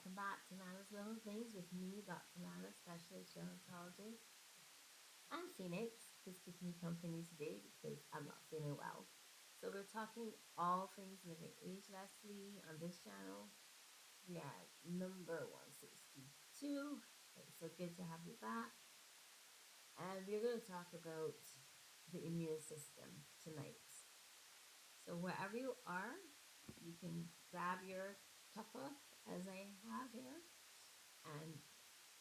welcome back to Lana's Little Things with me, Dr. Lana, specialist dermatologist. I'm Phoenix, who's keeping me company today because I'm not feeling well. So we're talking all things living agelessly on this channel. We are at number 162. It's so good to have you back. And we're going to talk about the immune system tonight. So wherever you are, you can grab your cuppa as I have here. And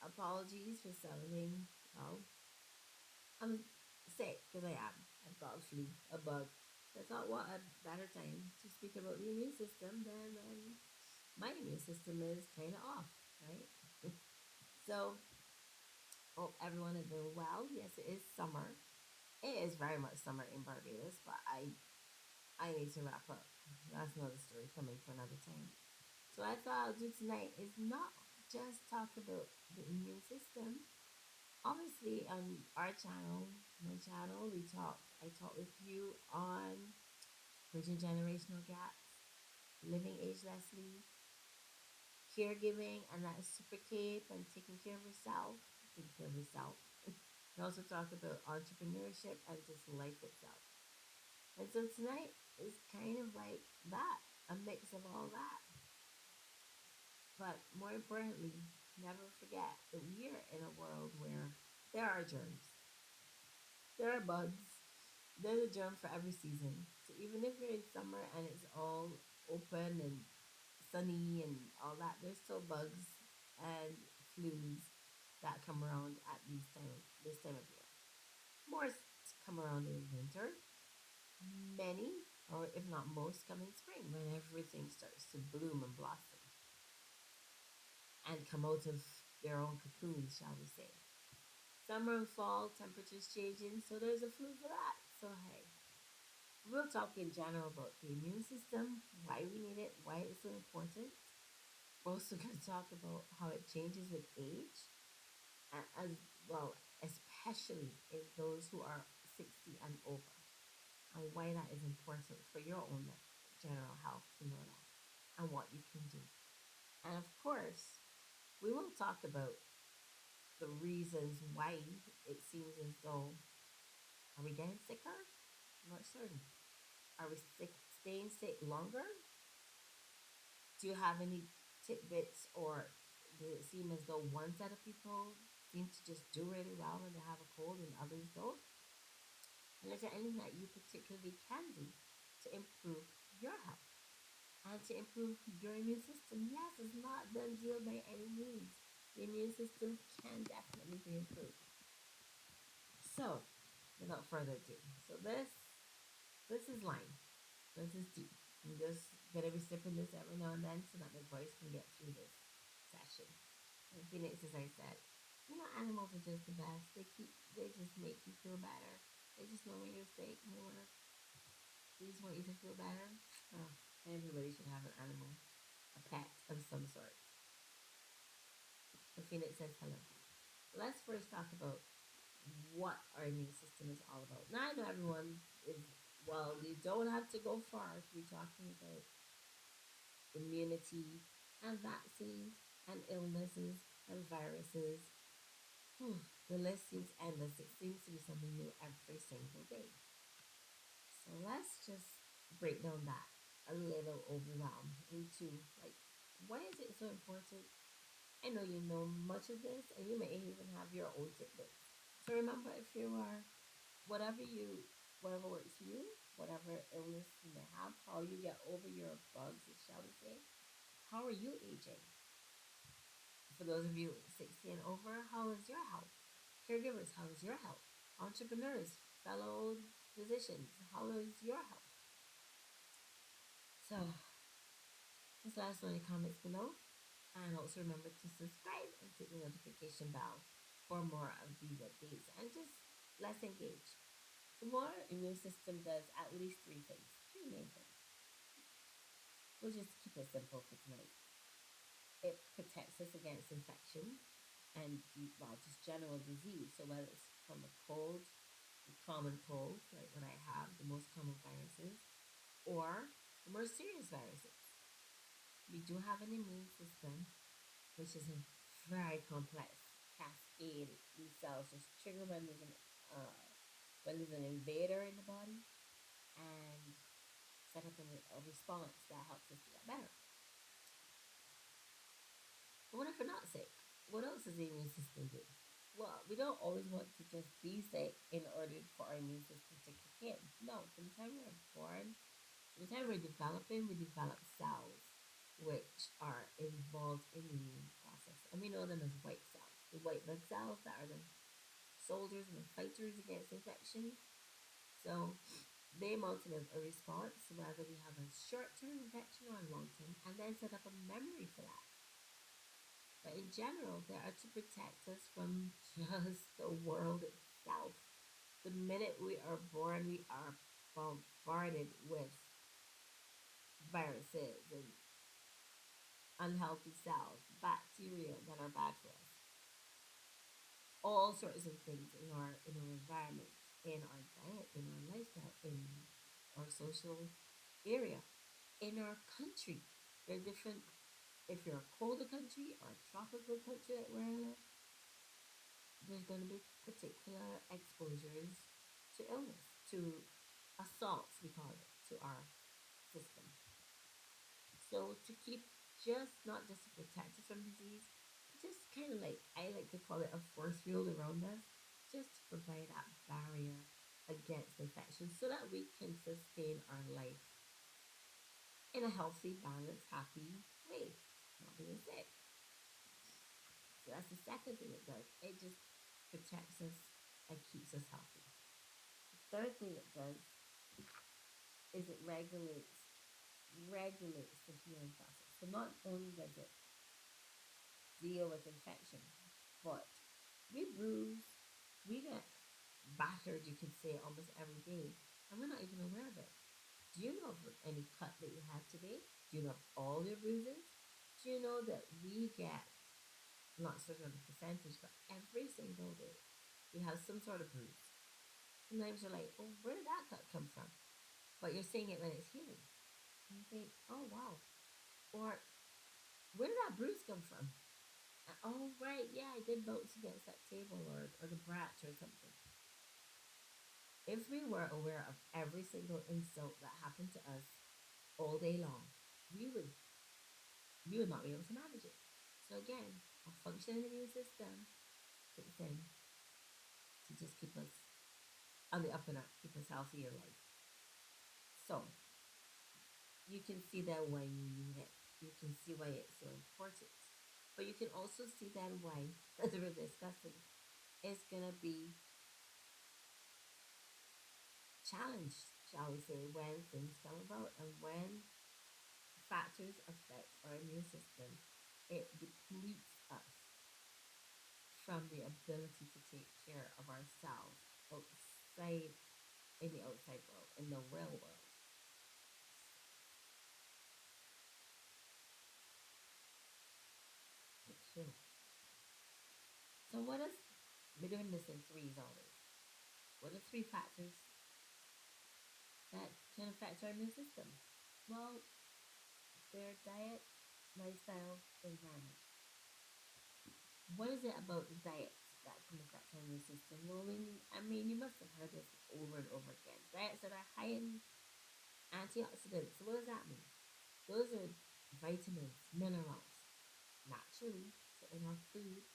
apologies for sounding, well, I'm sick because I am. I've got a flu, a bug. I thought, what a better time to speak about the immune system than when my immune system is kind of off, right? So, hope everyone is doing well. Yes, it is summer. It is very much summer in Barbados, but I need to wrap up. That's another story coming for another time. So, what I thought I'll do tonight is not just talk about the immune system. Obviously, on our channel, my channel, I talk with you on bridging generational gaps, living agelessly, caregiving, and that is super cape and taking care of yourself, taking care of yourself. We also talk about entrepreneurship and just life itself. And so tonight is kind of like that, a mix of all that. But more importantly, never forget that we are in a world where there are germs. There are bugs. There's a germ for every season. So even if you're in summer and it's all open and sunny and all that, there's still bugs and flus that come around at this time of year. More come around in winter. Many, or if not most, come in spring when everything starts to bloom and blossom and come out of their own cocoons, shall we say. Summer and fall, temperatures changing, so there's a flu for that. So hey, we'll talk in general about the immune system, why we need it, why it's so important. We're also going to talk about how it changes with age, and as well, especially in those who are 60 and over, and why that is important for your own general health to know that, and what you can do. And of course, we will talk about the reasons why it seems as though, are we getting sicker? I'm not certain. Are we staying sick longer? Do you have any tidbits, or does it seem as though one set of people seem to just do really well when they have a cold and others don't? And is there anything that you particularly can do to improve your health and to improve your immune system? Yes, it's not done deal by any means. The immune system can definitely be improved. So, without further ado, so this is lime. This is deep. I'm just gonna be sipping this every now and then so that my voice can get through this session. And Phoenix, as I said, animals are just the best. They just make you feel better. They just know when you're sick and they just want you to feel better. Oh, everybody should have an animal, a pet of some sort. So Phoenix says hello. Let's first talk about what our immune system is all about. Now I know everyone is, well, you don't have to go far to be talking about immunity and vaccines and illnesses and viruses. The list seems endless. It seems to be something new every single day. So let's just break down that a little overwhelmed into, like, why is it so important? I know you know much of this and you may even have your own tidbits. So remember, if you are, whatever works for you, whatever illness you may have, how you get over your bugs, shall we say, how are you aging? For those of you 60 and over, how is your health? Caregivers, how is your health? Entrepreneurs, fellow physicians, how is your health? So, just let us know in the comments below. And also remember to subscribe and click the notification bell for more of these updates. And just let's engage. The more immune system does at least three main things. We'll just keep it simple for tonight. It protects us against infection and, well, just general disease. So whether it's from a cold, a common cold, like what I have, the most common viruses, or the more serious viruses. We do have an immune system which is a very complex cascade. These cells just trigger when there's an invader in the body and set up a response that helps us to get better. But what if we're not sick? What else does the immune system do? Well, we don't always want to just be sick in order for our immune system to kick in. No, from the time we're born, from the time we're developing, we develop cells which are involved in the immune process. And we know them as white cells. The white blood cells that are the soldiers and the fighters against infection. So they mount a response whether we have a short term infection or a long term, and then set up a memory for that. But in general, they are to protect us from just the world itself. The minute we are born, we are bombarded with viruses and unhealthy cells, bacteria that are bad for us. All sorts of things in our environment, in our diet, in our lifestyle, in our social area, in our country. There are different. If you're a colder country or a tropical country like where I live, there's going to be particular exposures to illness, to assaults, we call it, to our system. So to keep just not just to protect us from disease, but just kind of like I like to call it a force field around us, just to provide that barrier against infection so that we can sustain our life in a healthy, balanced, happy way, not being sick. So that's the second thing it does. It just protects us and keeps us healthy. The third thing it does is it regulates the healing process. So not only does it deal with infection, but we bruise, we get battered, you could say, almost every day, and we're not even aware of it. Do you know of any cut that you had today? Do you know of all your bruises? Do you know that we get, not certain of the percentage, but every single day we have some sort of bruise. Sometimes you're like, oh, where did that cut come from? But you're seeing it when it's healing. And you think, oh, wow. Or where did that bruise come from? Oh, right, yeah, I did bounce against that table or the brat or something. If we were aware of every single insult that happened to us all day long, we would we would not be able to manage it. So again, a functioning immune system kicks in to just keep us on the up and up, keep us healthy in life. So you can see that why you need it. You can see why it's so important. But you can also see that why, as we're discussing, it's gonna be challenged, shall we say, when things come about and when factors affect our immune system, it depletes us from the ability to take care of ourselves outside in the outside world, in the real world. Okay. So what is we're doing this in threes always. What are three factors that can affect our immune system? Well, their diet, lifestyle, environment. What is it about the diet that can affect our immune system? Well, I mean, you must have heard this over and over again. Diets that are high in antioxidants. So what does that mean? Those are vitamins, minerals, naturally, so in our food,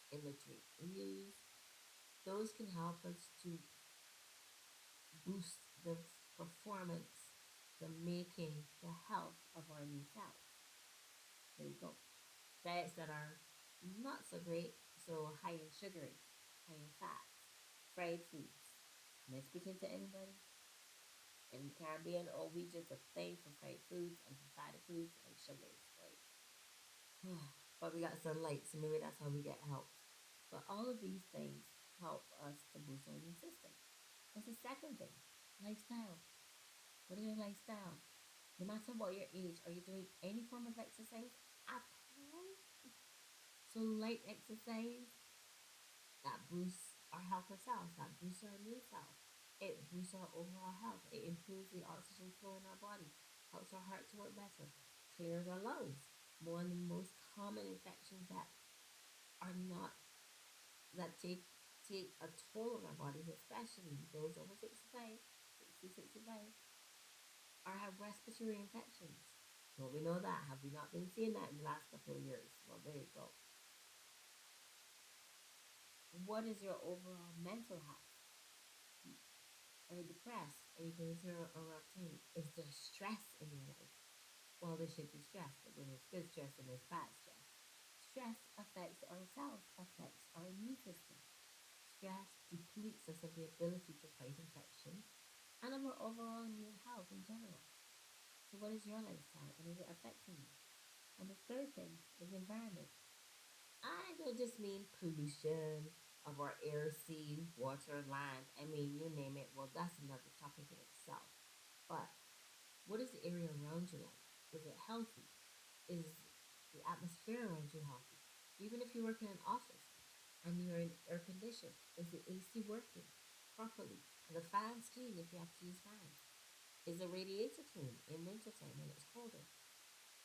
in the drink we use. Those can help us to boost the performance, the making, the health of our immune cells. There you go. Diets that are not so great, so high in sugars, high in fats, fried foods. Am I speaking to anybody? In the Caribbean, oh, we just a thing for fried foods and for fatty foods and sugars, right? But we got sunlight, so maybe that's how we get help. But all of these things help us to boost our immune system. What's the second thing? Lifestyle. What is your lifestyle? No matter what your age, are you doing any form of exercise at all? So light exercise that boosts our healthy cells, that boosts our immune cells. It boosts our overall health. It improves the oxygen flow in our body, helps our heart to work better, clears our lungs. One of the most common infections that are not that take a toll on our bodies, especially those over 65, 60, 65, or have respiratory infections. Well, we know that. Have we not been seeing that in the last couple of years? Well, there you go. What is your overall mental health? Are you depressed? Are you going through a rough time? Is there stress in your life? Well, there should be stress, but then there's good stress and there's bad stress. Stress affects our cells, affects our immune system. Stress depletes us of the ability to fight infection and of our overall immune health in general. So, what is your lifestyle and is it affecting you? And the third thing is environment. I don't just mean pollution of our air, sea, water, land. I mean, you name it. Well, that's another topic in itself. But what is the area around you like? Is it healthy? Is the atmosphere around you healthy? Even if you work in an office and you're in air conditioned, is the AC working properly? Are the fans clean if you have to use fans? Is the radiator clean in wintertime when it's colder?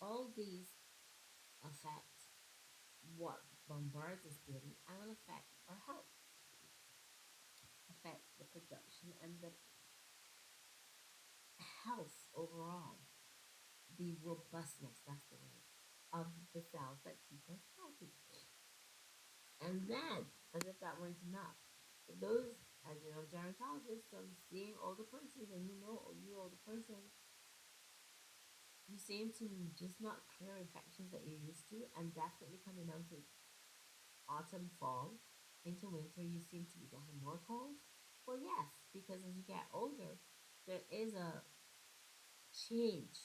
All these affect what bombards us daily and will affect our health, affect the production and the health overall, the robustness, that's the word, of the cells that keep us healthy. And then, as if that weren't enough, for those, as you know, gerontologists, so seeing older persons, and you know, you older person, you seem to just not clear infections that you used to, and definitely coming down to autumn, fall, into winter, you seem to be getting more cold. Well, yes, because as you get older, there is a change,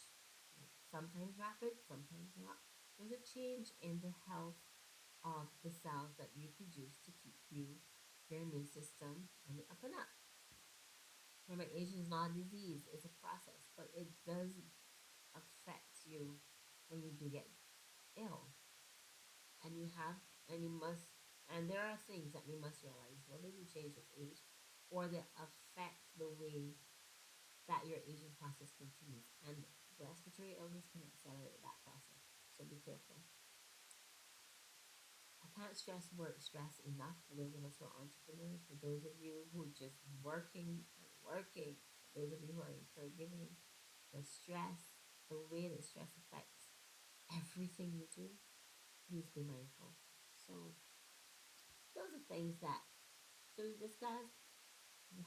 sometimes rapid, sometimes not. There's a change in the health of the cells that you produce to keep your immune system on the up and up. Remember, aging is not a disease; it's a process, but it does affect you when you do get ill, and you have, and you must, and there are things that we must realize. Well, they do change with age, or they affect the way that your aging process continues, and respiratory illness can accelerate that process. So be careful. I can't stress work stress enough for those of us who are entrepreneurs, for those of you who are just working and working, for those of you who are in caregiving, the stress, the way that stress affects everything you do, please be mindful. So those are things that, so we discussed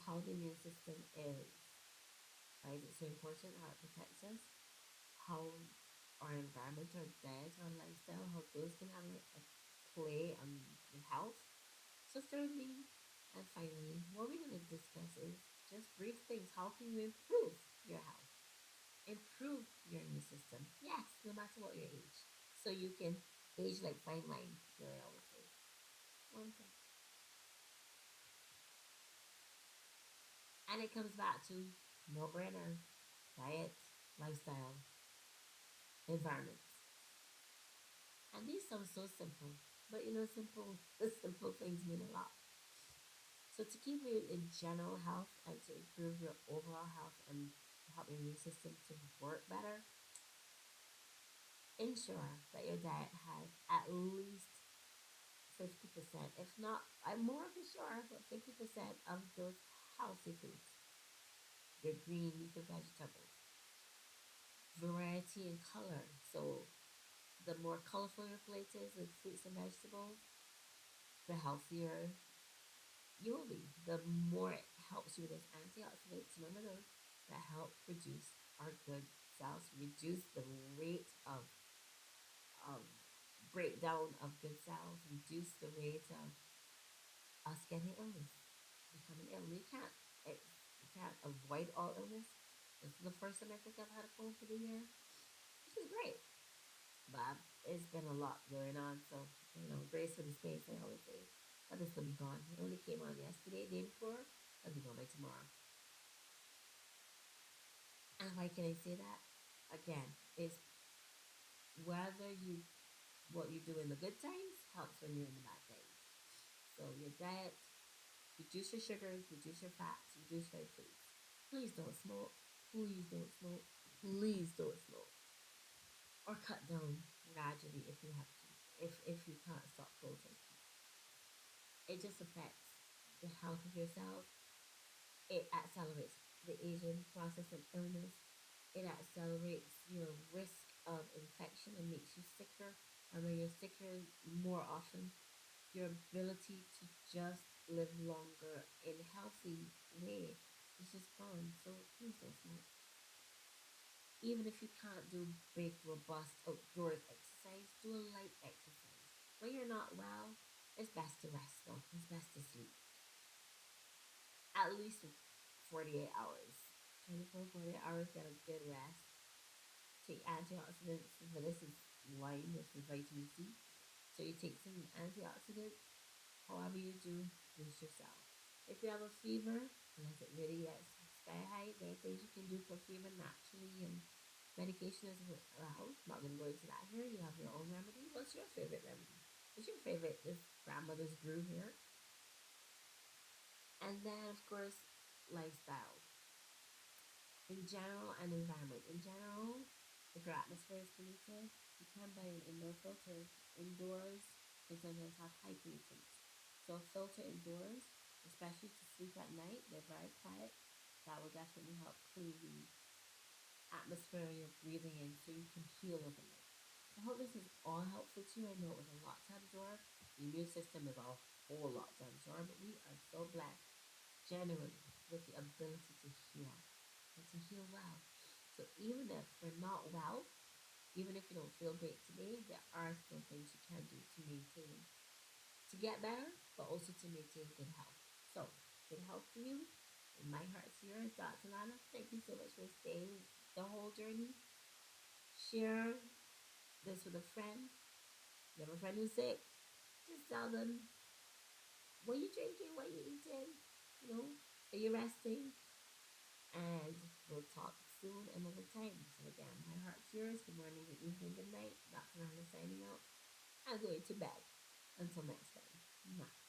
how the immune system is, why is it so important, how it protects us, how our environment, our diet, our lifestyle, how those can have a play on your health. So thirdly and finally, what we're going to discuss is just brief things. How can you improve your health? Improve your immune system. Yes, no matter what your age. So you can age like fine wine, I always say. One thing. And it comes back to no brainer, diet, lifestyle, environment. And these sound so simple, but you know, simple the simple things mean a lot. So to keep you in general health and to improve your overall health and help your immune system to work better, ensure that your diet has at least 50%, if not, I'm more for sure, but 50% of those healthy foods, your green leafy vegetables, variety in color. So the more colorful your plate is with fruits and vegetables, the healthier you will be. The more it helps you with those antioxidants. Remember those that help produce our good cells, reduce the rate of breakdown of good cells, reduce the rate of us getting illness, becoming ill. You can't avoid all illness. This is the first time I think I've had a cold for the year, which is great. But it's been a lot going on, so you know, grace for the space. I always say, but this will be gone. It only came on yesterday, day before. It'll be gone by tomorrow. And why can I say that? Again, it's whether you what you do in the good times helps when you're in the bad times. So your diet, reduce your sugars, reduce your fats, reduce fried foods. Please don't smoke. Please don't smoke. Please don't smoke. Or cut down gradually if you have to. if you can't stop cold turkey. It just affects the health of your cells. It accelerates the aging process and illness. It accelerates your risk of infection and makes you sicker. And when you're sicker more often, your ability to just live longer in a healthy way is just gone. So please don't smoke. Even if you can't do big, robust outdoors exercise, do a light exercise. When you're not well, it's best to rest though. It's best to sleep. At least 48 hours. 24, 48 hours, get a good rest. Take antioxidants. For this is lime, this is vitamin C. So you take some antioxidants. However you do, boost yourself. If you have a fever, unless it really gets sky high, there are things you can do for fever naturally, and medication as well. I'm not going to go into that here. You have your own remedy. What's your favorite remedy? What's your favorite? This grandmother's brew here. And then, of course, lifestyle in general and environment. In general, if your atmosphere is polluted, you can buy an indoor filter. Indoors can sometimes have high pollutants. So a filter indoors, especially to sleep at night, they're very quiet. That will definitely help clean the atmosphere you're breathing in so you can heal overnight. So I hope this is all helpful to you. I know it was a lot to absorb. The immune system is a whole lot to absorb, but we are so blessed generally with the ability to heal and to heal well. So even if we're not well, even if you don't feel great today, there are still things you can do to maintain, to get better, but also to maintain good health. So, good health to you. And my heart's yours, Dr. Lana. Thank you so much for staying the whole journey. Share this with a friend. You have a friend who's sick, just tell them what you drinking, what you eating, you know, are you resting? And we'll talk soon another time. So again, my heart's yours. Good morning, good evening, good night. Dr. Lana signing out. I'm going to bed. Until next time. Mwah.